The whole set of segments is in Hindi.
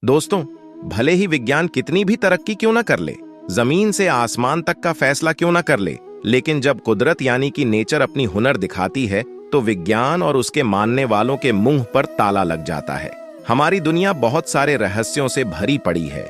दोस्तों, भले ही विज्ञान कितनी भी तरक्की क्यों ना कर ले, जमीन से आसमान तक का फैसला क्यों ना कर ले, लेकिन जब कुदरत यानी कि नेचर अपनी हुनर दिखाती है तो विज्ञान और उसके मानने वालों के मुंह पर ताला लग जाता है। हमारी दुनिया बहुत सारे रहस्यों से भरी पड़ी है।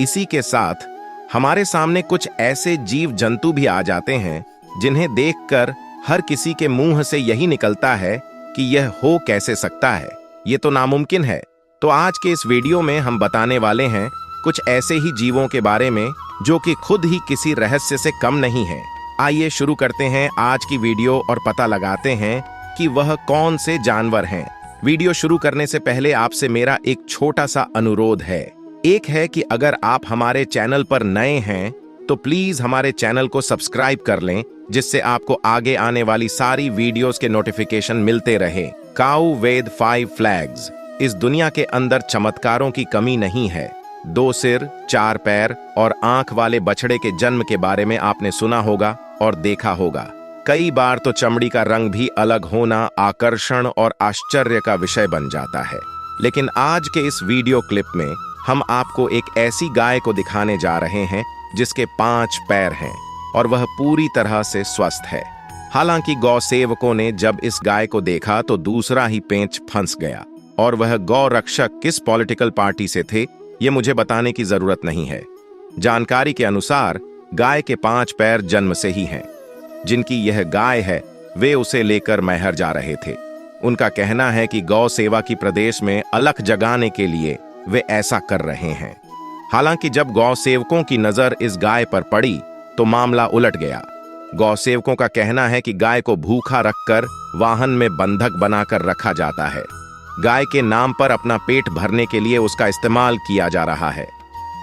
इसी के साथ हमारे सामने कुछ ऐसे जीव जंतु भी आ जाते हैं जिन्हें देखकर हर किसी के मुंह से यही निकलता है कि यह हो कैसे सकता है, ये तो नामुमकिन है। तो आज के इस वीडियो में हम बताने वाले हैं कुछ ऐसे ही जीवों के बारे में जो कि खुद ही किसी रहस्य से कम नहीं है। आइए शुरू करते हैं आज की वीडियो और पता लगाते हैं कि वह कौन से जानवर हैं। वीडियो शुरू करने से पहले आपसे मेरा एक छोटा सा अनुरोध है। एक है कि अगर आप हमारे चैनल पर नए हैं तो प्लीज हमारे चैनल को सब्सक्राइब कर लें, जिससे आपको आगे आने वाली सारी वीडियोस के नोटिफिकेशन मिलते रहे। काऊ वेद 5 फ्लैग्स। इस दुनिया के अंदर चमत्कारों की कमी नहीं है। 2 सिर, 4 पैर और आंख वाले बछड़े के जन्म के बारे में आपने सुना होगा और देखा होगा। कई बार तो चमड़ी का रंग भी अलग होना आकर्षण और आश्चर्य का विषय बन जाता है। लेकिन आज के इस वीडियो क्लिप में हम आपको एक ऐसी गाय को दिखाने जा रहे हैं जिसके 5 पैर हैं और वह पूरी तरह से स्वस्थ है। हालांकि गौ सेवकों ने जब इस गाय को देखा तो दूसरा ही पेंच फंस गया, और वह गौ रक्षक किस पॉलिटिकल पार्टी से थे ये मुझे बताने की जरूरत नहीं है। जानकारी के अनुसार गाय के 5 पैर जन्म से ही हैं। जिनकी यह गाय है वे उसे लेकर मैहर जा रहे थे। उनका कहना है कि गौ सेवा की प्रदेश में अलख जगाने के लिए वे ऐसा कर रहे हैं। हालांकि जब गौ सेवकों की नजर इस गाय पर पड़ी तो मामला उलट गया। गौ सेवकों का कहना है कि गाय को भूखा रखकर वाहन में बंधक बनाकर रखा जाता है। गाय के नाम पर अपना पेट भरने के लिए उसका इस्तेमाल किया जा रहा है।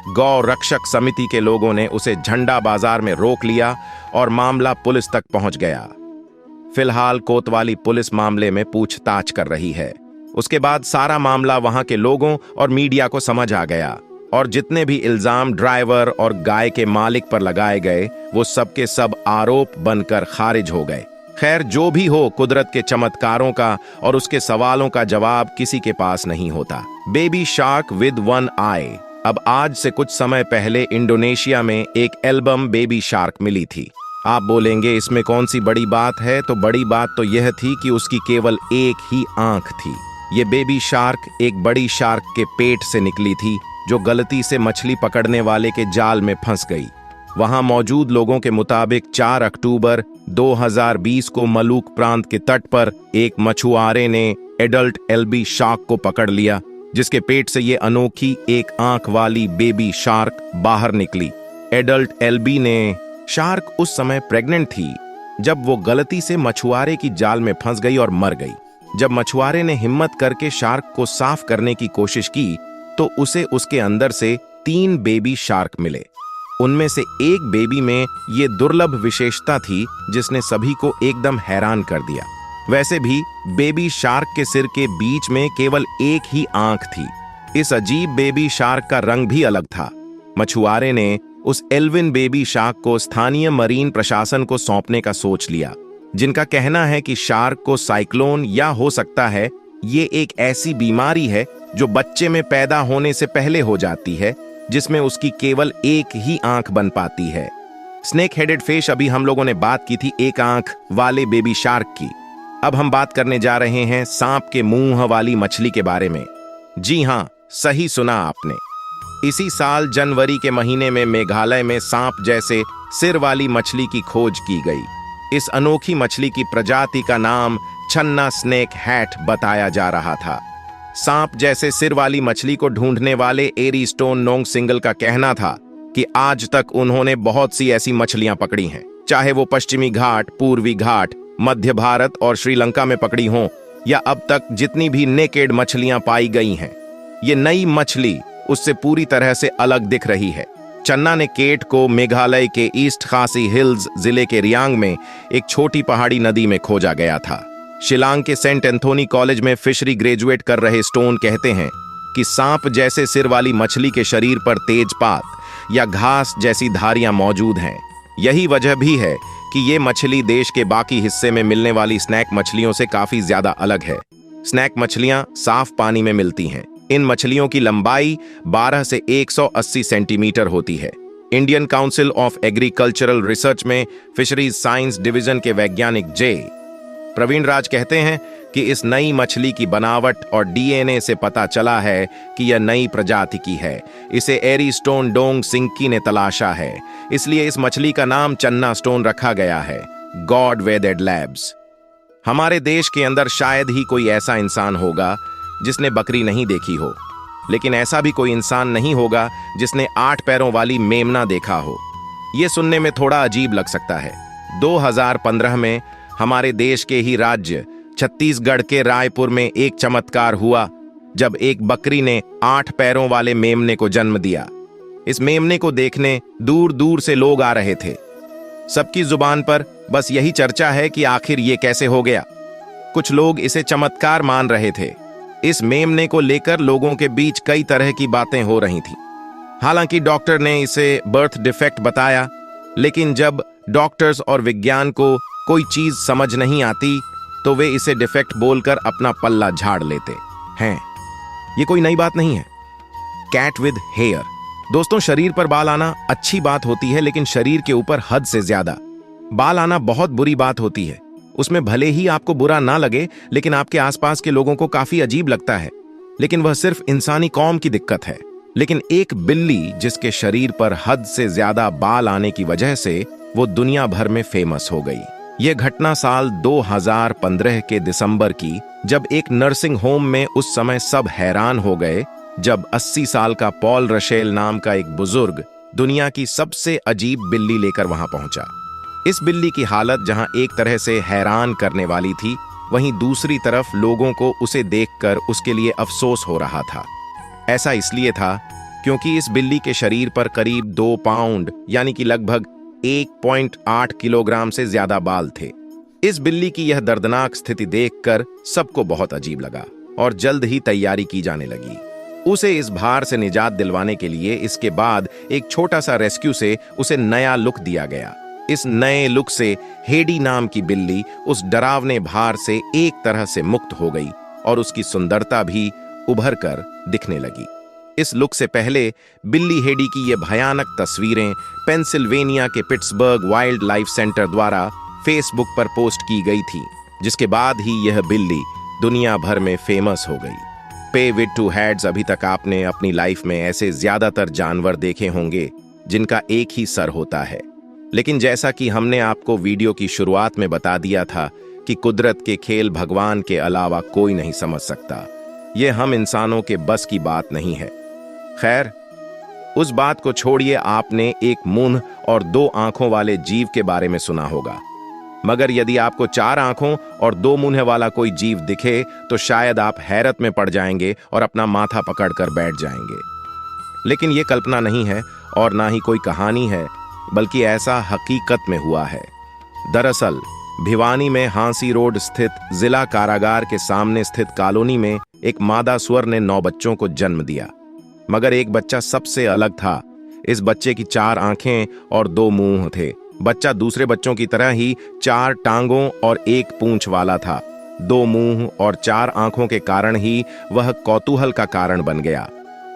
गौ रक्षक समिति के लोगों ने उसे झंडा बाजार में रोक लिया और मामला पुलिस तक पहुंच गया। फिलहाल कोतवाली पुलिस मामले में पूछताछ कर रही है। उसके बाद सारा मामला वहां के लोगों और मीडिया को समझ आ गया, और जितने भी इल्जाम ड्राइवर और गाय के मालिक पर लगाए गए वो सबके सब आरोप बनकर खारिज हो गए। खैर, जो भी हो, कुदरत के चमत्कारों का और उसके सवालों का जवाब किसी के पास नहीं होता। बेबी शार्क विद 1 आई। अब आज से कुछ समय पहले इंडोनेशिया में एक एल्बम बेबी शार्क मिली थी। आप बोलेंगे इसमें कौन सी बड़ी बात है? तो बड़ी बात तो यह थी कि उसकी केवल एक ही आंख थी। ये बेबी शार्क एक बड़ी शार्क के पेट से निकली थी जो गलती से मछली पकड़ने वाले के जाल में फंस गई। वहां मौजूद लोगों के मुताबिक 4 अक्टूबर 2020 को मलूक प्रांत के तट पर एक मछुआरे ने एडल्ट एल्बी शार्क को पकड़ लिया, जिसके पेट से ये अनोखी एक आंख वाली बेबी शार्क बाहर निकली। एडल्ट एल्बी ने शार्क उस समय प्रेग्नेंट थी जब वो गलती से मछुआरे की जाल में फंस गई और मर गई। जब मछुआरे ने हिम्मत करके शार्क को साफ करने की कोशिश की तो उसे उसके अंदर से 3 बेबी शार्क मिले। उनमें से एक बेबी में ये दुर्लभ विशेषता थी जिसने सभी को एकदम हैरान कर दिया। वैसे भी बेबी शार्क के सिर के बीच में केवल एक ही आंख थी। इस अजीब बेबी शार्क का रंग भी अलग था। मछुआरे ने उस एल्विन बेबी शार्क को स्थानीय मरीन प्रशासन को सौंपने का सोच लिया, जिनका कहना है कि शार्क को साइक्लोन या हो सकता है ये एक ऐसी बीमारी है जो बच्चे में पैदा होने से पहले हो जाती है, जिसमें उसकी केवल एक ही आंख बन पाती है। स्नेक हेडेड फिश अभी हम लोगों ने बात की थी एक आंख वाले बेबी शार्क की। अब हम बात करने जा रहे हैं सांप के मुंह वाली मछली के बारे में। जी हां, सही सुना आपने। इसी साल जनवरी के महीने में मेघालय में सांप जैसे सिर वाली मछली की खोज की गई। इस अनोखी मछली की प्रजाति का नाम छन्ना स्नेक हैट बताया जा रहा था। सांप जैसे सिर वाली मछली को ढूंढने वाले एरी स्टोन नोंग सिंगल का कहना था कि आज तक उन्होंने बहुत सी ऐसी मछलियां पकड़ी हैं, चाहे वो पश्चिमी घाट, पूर्वी घाट, मध्य भारत और श्रीलंका में पकड़ी हों, या अब तक जितनी भी नेकेड मछलियां पाई गई हैं। ये नई मछली उससे पूरी तरह से अलग दिख रही है। चन्ना ने केट को मेघालय के ईस्ट खासी हिल्स जिले के रियांग में एक छोटी पहाड़ी नदी में खोजा गया था। शिलांग के सेंट एंथोनी कॉलेज में फिशरी ग्रेजुएट कर रहे स्टोन कहते हैं कि सांप जैसे सिर वाली मछली के शरीर पर तेजपात या घास जैसी धारियां मौजूद हैं। यही वजह भी है कि ये मछली देश के बाकी हिस्से में मिलने वाली स्नैक मछलियों से काफी ज्यादा अलग है। स्नैक मछलियां साफ पानी में मिलती हैं, इन मछलियों की लंबाई 12 से 180 सेंटीमीटर होती है। Indian council of agricultural research में फिशरीज साइंस डिवीजन के वैज्ञानिक जे प्रवीण राज कहते हैं कि इस नई मछली की बनावट और डीएनए से पता चला है कि यह नई प्रजाति की है। इसे एरीस्टोन डोंग सिंकी ने तलाशा है, इसलिए इस मछली का नाम चन्ना स्टोन रखा गया है। गॉड वेदेड लैब्स। हमारे देश के अंदर शायद ही कोई ऐसा इंसान होगा जिसने बकरी नहीं देखी हो, लेकिन ऐसा भी कोई इंसान नहीं होगा जिसने 8 पैरों वाली मेमना देखा हो। यह सुनने में थोड़ा अजीब लग सकता है। 2015 में हमारे देश के ही राज्य छत्तीसगढ़ के रायपुर में एक चमत्कार हुआ, जब एक बकरी ने 8 पैरों वाले मेमने को जन्म दिया। इस मेमने को देखने दूर दूर से लोग आ रहे थे। सबकी जुबान पर बस यही चर्चा है कि आखिर ये कैसे हो गया। कुछ लोग इसे चमत्कार मान रहे थे। इस मेमने को लेकर लोगों के बीच कई तरह की बातें हो रही थी। हालांकि डॉक्टर ने इसे बर्थ डिफेक्ट बताया, लेकिन जब डॉक्टर्स और विज्ञान को कोई चीज समझ नहीं आती तो वे इसे डिफेक्ट बोलकर अपना पल्ला झाड़ लेते हैं। ये कोई नई बात नहीं है। Cat with hair. दोस्तों, शरीर पर बाल आना अच्छी बात होती है, लेकिन शरीर के ऊपर हद से ज्यादा बाल आना बहुत बुरी बात होती है। उसमें भले ही आपको बुरा ना लगे, लेकिन आपके आसपास के लोगों को काफी अजीब लगता है। लेकिन वह सिर्फ इंसानी कौम की दिक्कत है। लेकिन एक बिल्ली जिसके शरीर पर हद से ज्यादा बाल आने की वजह से वो दुनिया भर में फेमस हो गई। यह घटना साल 2015 के दिसंबर की, जब एक नर्सिंग होम में उस समय सब हैरान हो गए जब 80 साल का पॉल रशेल नाम का एक बुजुर्ग दुनिया की सबसे अजीब बिल्ली लेकर वहां पहुंचा। इस बिल्ली की हालत जहां एक तरह से हैरान करने वाली थी, वहीं दूसरी तरफ लोगों को उसे देखकर उसके लिए अफसोस हो रहा था। ऐसा इसलिए था क्योंकि इस बिल्ली के शरीर पर करीब 2 पाउंड यानी कि लगभग 1.8 किलोग्राम से ज्यादा बाल थे। इस बिल्ली की यह दर्दनाक स्थिति देखकर सबको बहुत अजीब लगा और जल्द ही तैयारी की जाने लगी। उसे इस भार से निजात दिलवाने के लिए इसके बाद एक छोटा सा रेस्क्यू से उसे नया लुक दिया गया। इस नए लुक से हेडी नाम की बिल्ली उस डरावने भार से एक तरह से मुक्त हो गई और उसकी सुंदरता भी उभर कर दिखने लगी। इस लुक से पहले बिल्ली हेडी की ये भयानक तस्वीरें पेंसिल्वेनिया के पिट्सबर्ग वाइल्ड लाइफ सेंटर द्वारा फेसबुक पर पोस्ट की गई थी, जिसके बाद ही यह बिल्ली दुनिया भर में फेमस हो गई। पे विद 2 हेड्स। अभी तक आपने अपनी लाइफ में ऐसे ज्यादातर जानवर देखे होंगे जिनका एक ही सर होता है, लेकिन जैसा कि हमने आपको वीडियो की शुरुआत में बता दिया था कि कुदरत के खेल भगवान के अलावा कोई नहीं समझ सकता। यह हम इंसानों के बस की बात नहीं है। खैर, उस बात को छोड़िए, आपने एक मुंह और 2 आंखों वाले जीव के बारे में सुना होगा, मगर यदि आपको 4 आंखों और 2 मुंह वाला कोई जीव दिखे तो शायद आप हैरत में पड़ जाएंगे और अपना माथा पकड़कर बैठ जाएंगे। लेकिन यह कल्पना नहीं है और ना ही कोई कहानी है, बल्कि ऐसा हकीकत में हुआ है। दरअसल भिवानी में हांसी रोड स्थित जिला कारागार के सामने स्थित कॉलोनी में एक मादा सुअर ने 9 बच्चों को जन्म दिया, मगर एक बच्चा सबसे अलग था। इस बच्चे की 4 आंखें और 2 मुंह थे। बच्चा दूसरे बच्चों की तरह ही 4 टांगों और 1 पूंछ वाला था। 2 मुंह और 4 आंखों के कारण ही वह कौतूहल का कारण बन गया।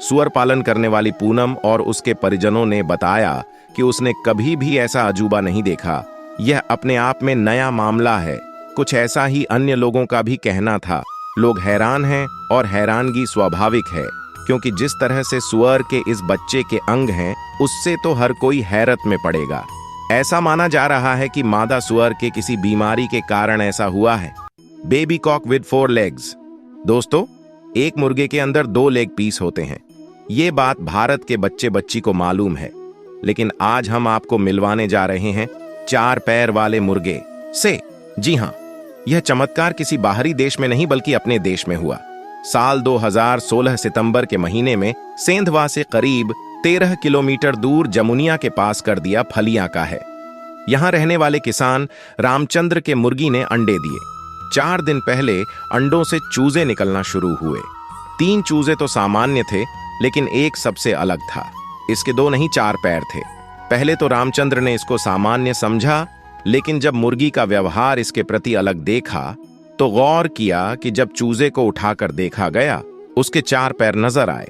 सुअर पालन करने वाली पूनम और उसके परिजनों ने बताया कि उसने कभी भी ऐसा अजूबा नहीं देखा। यह अपने आप में नया मामला है। कुछ ऐसा ही अन्य लोगों का भी कहना था। लोग हैरान हैं और हैरानगी स्वाभाविक है, क्योंकि जिस तरह से सुअर के इस बच्चे के अंग हैं, उससे तो हर कोई हैरत में पड़ेगा। ऐसा माना जा रहा है कि मादा सुअर के किसी बीमारी के कारण ऐसा हुआ है। Baby cock with 4 legs. दोस्तों, एक मुर्गे के अंदर 2 लेग पीस होते हैं। ये बात भारत के बच्चे बच्ची को मालूम है, लेकिन आज हम आपको मिलवाने जा रहे हैं 4 पैर वाले मुर्गे से। जी हाँ, यह चमत्कार किसी बाहरी देश में नहीं बल्कि अपने देश में हुआ। साल 2016 सितंबर के महीने में सेंधवा से करीब 13 किलोमीटर दूर जमुनिया के पास कर दिया फलियां का है। यहां रहने वाले किसान रामचंद्र के मुर्गी ने अंडे दिए। 4 दिन पहले अंडों से चूजे निकलना शुरू हुए। 3 चूजे तो सामान्य थे, लेकिन एक सबसे अलग था। इसके 2 नहीं 4 पैर थे। पहले तो रामचंद्र ने इसको सामान्य समझा, लेकिन जब मुर्गी का व्यवहार इसके प्रति अलग देखा तो गौर किया कि जब चूजे को उठाकर देखा गया उसके 4 पैर नजर आए।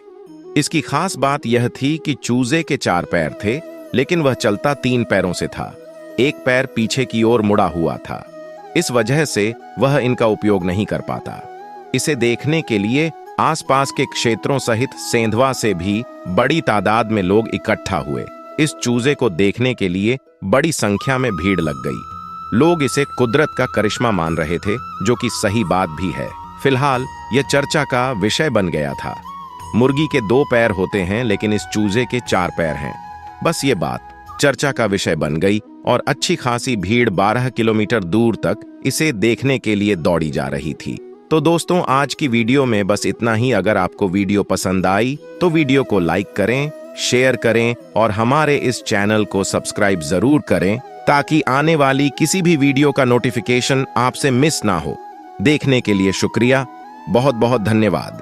इसकी खास बात यह थी कि चूजे के 4 पैर थे, लेकिन वह चलता 3 पैरों से था। एक पैर पीछे की ओर मुड़ा हुआ था। इस वजह से वह इनका उपयोग नहीं कर पाता। इसे देखने के लिए आसपास के क्षेत्रों सहित सेंधवा से भी बड़ी तादाद में लोग इकट्ठा हुए। इस चूजे को देखने के लिए बड़ी संख्या में भीड़ लग गई। लोग इसे कुदरत का करिश्मा मान रहे थे, जो कि सही बात भी है। फिलहाल यह चर्चा का विषय बन गया था। मुर्गी के 2 पैर होते हैं, लेकिन इस चूजे के 4 पैर हैं। बस ये बात चर्चा का विषय बन गई और अच्छी खासी भीड़ 12 किलोमीटर दूर तक इसे देखने के लिए दौड़ी जा रही थी। तो दोस्तों, आज की वीडियो में बस इतना ही। अगर आपको वीडियो पसंद आई तो वीडियो को लाइक करें, शेयर करें और हमारे इस चैनल को सब्सक्राइब जरूर करें, ताकि आने वाली किसी भी वीडियो का नोटिफिकेशन आपसे मिस ना हो। देखने के लिए शुक्रिया, बहुत बहुत धन्यवाद।